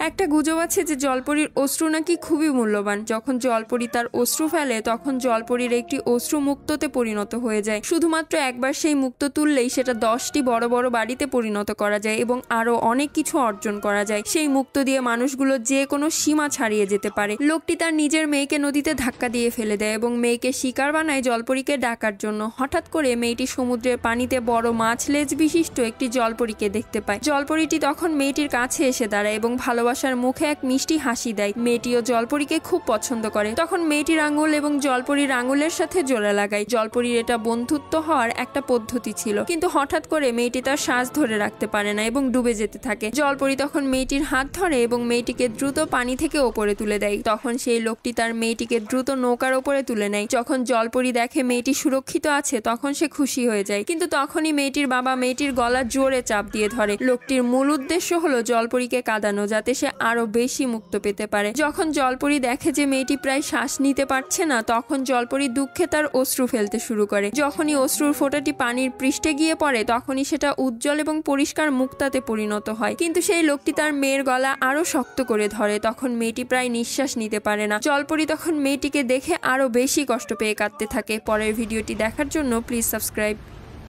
একটা গুজব আছে যে জলপরীর অশ্রু নাকি খুবই মূল্যবান। যখন জলপরী তার অশ্রু ফেলে তখন জলপরীর একটি অশ্রু মুক্ততে পরিণত হয়ে যায়। শুধুমাত্র একবার সেই মুক্ত তুললেই সেটা 10টি বড় বড় বাড়িতে পরিণত করা যায় এবং আরো অনেক কিছু অর্জন করা যায়। সেই মুক্ত দিয়ে মানুষগুলো যে কোনো সীমা ছাড়িয়ে যেতে পারে। লোকটি তার নিজের মেয়েকে নদীতে ধাক্কা দিয়ে ফেলে দেয় এবং মেয়েকে শিকার বানায় জলপরীকে ডাকার জন্য। হঠাৎ করে মেয়েটি সমুদ্রের পানিতে বড় মাছ লেজ বিশিষ্ট একটি জলপরীকে দেখতে পায়। জলপরীটি তখন মেয়েটির কাছে এসে দাঁড়ায় এবং ভালোবাসার মুখে এক মিষ্টি হাসি দেয়। মেয়েটিও জলপরীকে খুব পছন্দ করে। তখন মেয়েটির আঙুল এবং জলপরীর আঙুলের সাথে জোড়া লাগায়। জলপরীর এটা বন্ধুত্ব হওয়ার একটা পদ্ধতি ছিল, কিন্তু হঠাৎ করে মেয়েটি তার শ্বাস ধরে রাখতে পারে না এবং ডুবে যেতে থাকে। জলপরী তখন মেয়েটির হাত ধরে এবং মেয়েটিকে দ্রুত পানি থেকে ওপরে তুলে দেয়। তখন সেই লোকটি তার মেয়েটিকে দ্রুত নৌকার ওপরে তুলে নেয়। যখন জলপরী দেখে মেয়েটি সুরক্ষিত আছে তখন সে খুশি হয়ে যায়, কিন্তু তখনই মেয়েটির বাবা মেয়েটির গলা জোরে চাপ দিয়ে ধরে। লোকটির মূল উদ্দেশ্য হলো জলপরীকে কাঁদানো, যাতে সে আরো বেশি মুক্ত পেতে পারে। যখন জলপরী দেখে যে মেয়েটি প্রায় শ্বাস নিতে পারছে না তখন জলপরী দুঃখে তার অশ্রু ফেলতে শুরু করে। যখনই অশ্রুর ফোঁটাটি পানির পৃষ্ঠে গিয়ে পড়ে তখনই সেটা উজ্জ্বল এবং পরিষ্কার মুক্তাতে পরিণত হয়। কিন্তু সেই লোকটি তার মেয়ের গলা আরো শক্ত করে ধরে। তখন মেয়েটি প্রায় নিঃশ্বাস নিতে পারে না। জলপরী তখন মেয়েটিকে দেখে আরো বেশি কষ্ট পেয়ে কাঁদতে থাকে। পরের ভিডিওটি দেখার জন্য প্লিজ সাবস্ক্রাইব।